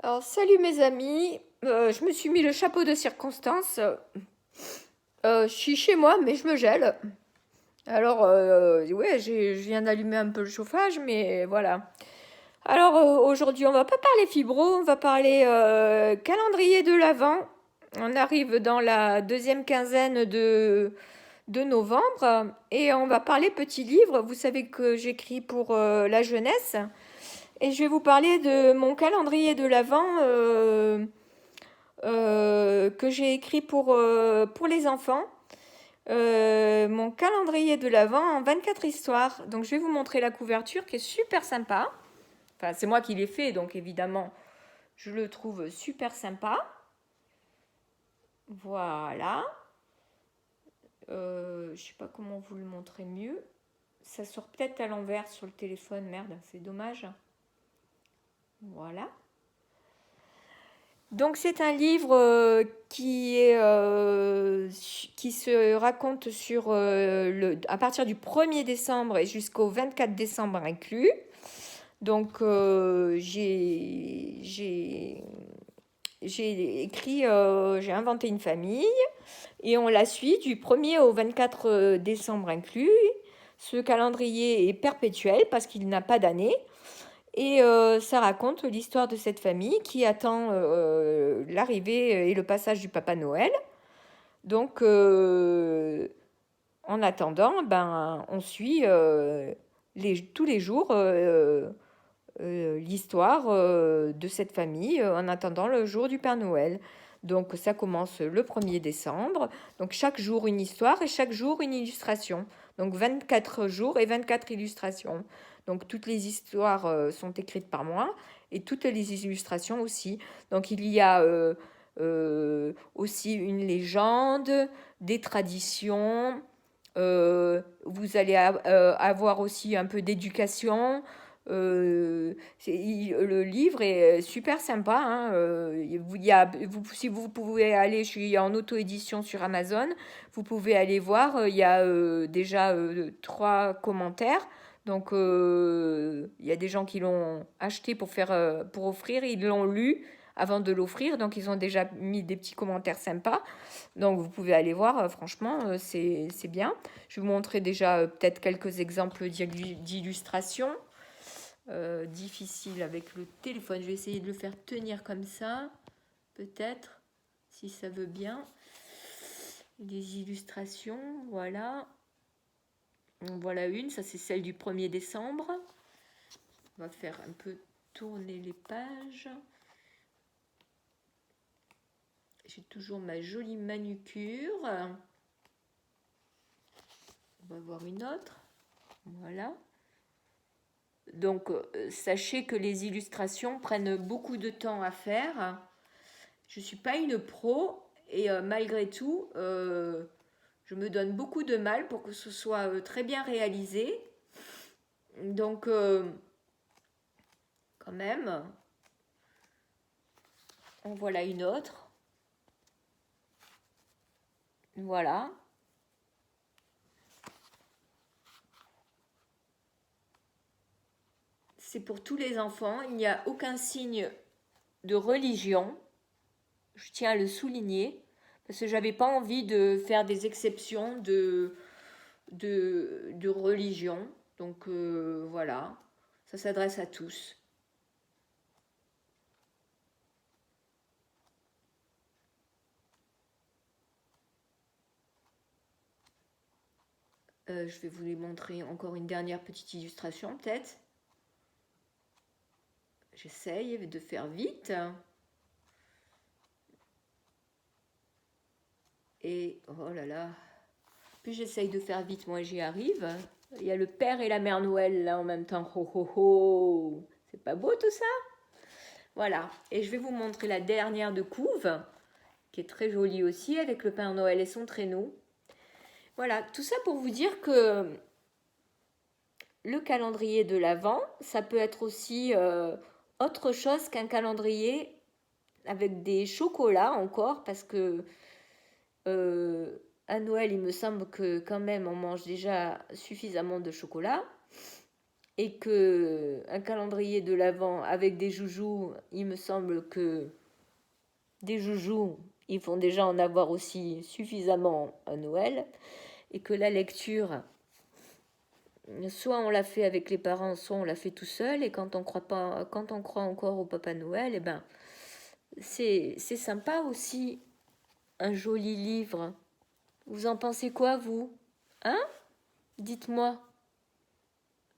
Alors, salut mes amis. Je me suis mis le chapeau de circonstance. Je suis chez moi, mais je me gèle. Alors, ouais, je viens d'allumer un peu le chauffage, mais voilà. Alors, aujourd'hui, on va pas parler fibro, on va parler calendrier de l'Avent. On arrive dans la deuxième quinzaine de novembre et on va parler petit livre. Vous savez que j'écris pour la jeunesse et je vais vous parler de mon calendrier de l'Avent. Que j'ai écrit pour les enfants. Mon calendrier de l'Avent en 24 histoires. Donc je vais vous montrer la couverture qui est super sympa. Enfin, c'est moi qui l'ai fait, donc évidemment, je le trouve super sympa. Voilà. Je sais pas comment vous le montrer mieux. Ça sort peut-être à l'envers sur le téléphone, merde, c'est dommage. Voilà. Donc c'est un livre qui se raconte à partir du 1er décembre et jusqu'au 24 décembre inclus. Donc j'ai inventé une famille et on la suit du 1er au 24 décembre inclus. Ce calendrier est perpétuel parce qu'il n'a pas d'année. Et ça raconte l'histoire de cette famille qui attend l'arrivée et le passage du Papa Noël. Donc, en attendant, ben, on suit tous les jours l'histoire de cette famille en attendant le jour du Père Noël. Donc, ça commence le 1er décembre. Donc, chaque jour une histoire et chaque jour une illustration. Donc, 24 jours et 24 illustrations. Donc, toutes les histoires sont écrites par moi et toutes les illustrations aussi. Donc, il y a aussi une légende, des traditions. Vous allez avoir aussi un peu d'éducation. Le livre est super sympa. Hein, si vous pouvez aller, je suis en auto-édition sur Amazon, vous pouvez aller voir. Il y a déjà 3 commentaires. Donc il y a des gens qui l'ont acheté pour offrir, ils l'ont lu avant de l'offrir, donc ils ont déjà mis des petits commentaires sympas. Donc vous pouvez aller voir, franchement, c'est bien. Je vais vous montrer déjà peut-être quelques exemples d'illustrations. Difficile avec le téléphone. Je vais essayer de le faire tenir comme ça, peut-être, si ça veut bien. Des illustrations, voilà. Voilà une, ça c'est celle du 1er décembre. On va faire un peu tourner les pages. J'ai toujours ma jolie manucure. On va voir une autre. Voilà. Donc, sachez que les illustrations prennent beaucoup de temps à faire. Je ne suis pas une pro et malgré tout, je me donne beaucoup de mal pour que ce soit très bien réalisé. Donc, quand même, en voilà une autre. Voilà. C'est pour tous les enfants. Il n'y a aucun signe de religion. Je tiens à le souligner parce que j'avais pas envie de faire des exceptions de religion. Donc voilà, ça s'adresse à tous. Je vais vous les montrer encore une dernière petite illustration peut-être. J'essaye de faire vite. Et oh là là, plus j'essaye de faire vite, moins j'y arrive. Il y a le Père et la Mère Noël là en même temps. Ho ho ho. C'est pas beau tout ça? Voilà. Et je vais vous montrer la dernière de couve, qui est très jolie aussi, avec le Père Noël et son traîneau. Voilà, tout ça pour vous dire que le calendrier de l'Avent, ça peut être aussi autre chose qu'un calendrier avec des chocolats encore, parce que à Noël, il me semble que quand même on mange déjà suffisamment de chocolat. et que un calendrier de l'Avent avec des joujoux, il me semble que des joujoux, il faut déjà en avoir aussi suffisamment à Noël, et que la lecture, soit on l'a fait avec les parents, soit on l'a fait tout seul, et quand on croit pas, quand on croit encore au Papa Noël, eh ben c'est sympa aussi un joli livre. Vous en pensez quoi, vous? Hein? Dites-moi.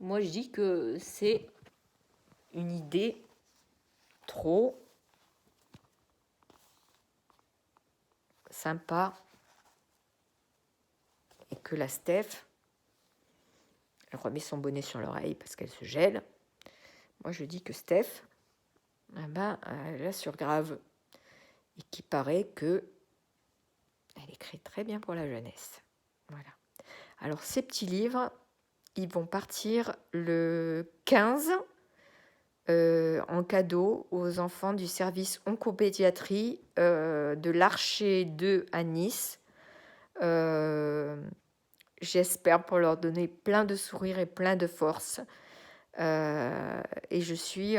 Moi, je dis que c'est une idée trop sympa et que la Steph, elle remet son bonnet sur l'oreille parce qu'elle se gèle. Moi, je dis que Steph, eh ben, elle a sur grave et qu'il paraît que elle écrit très bien pour la jeunesse. Voilà. Alors, ces petits livres, ils vont partir le 15 en cadeau aux enfants du service oncopédiatrie de l'Archer 2 à Nice. J'espère pour leur donner plein de sourires et plein de force. Et je suis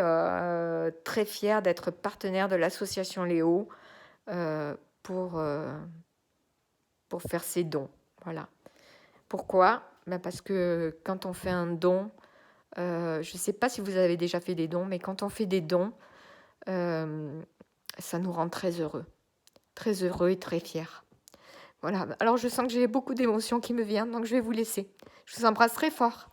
très fière d'être partenaire de l'association Léo pour faire ces dons. Voilà. Pourquoi? Parce que quand on fait un don, je ne sais pas si vous avez déjà fait des dons, mais quand on fait des dons, ça nous rend très heureux et très fiers. Voilà. Alors je sens que j'ai beaucoup d'émotions qui me viennent, donc je vais vous laisser. Je vous embrasse très fort.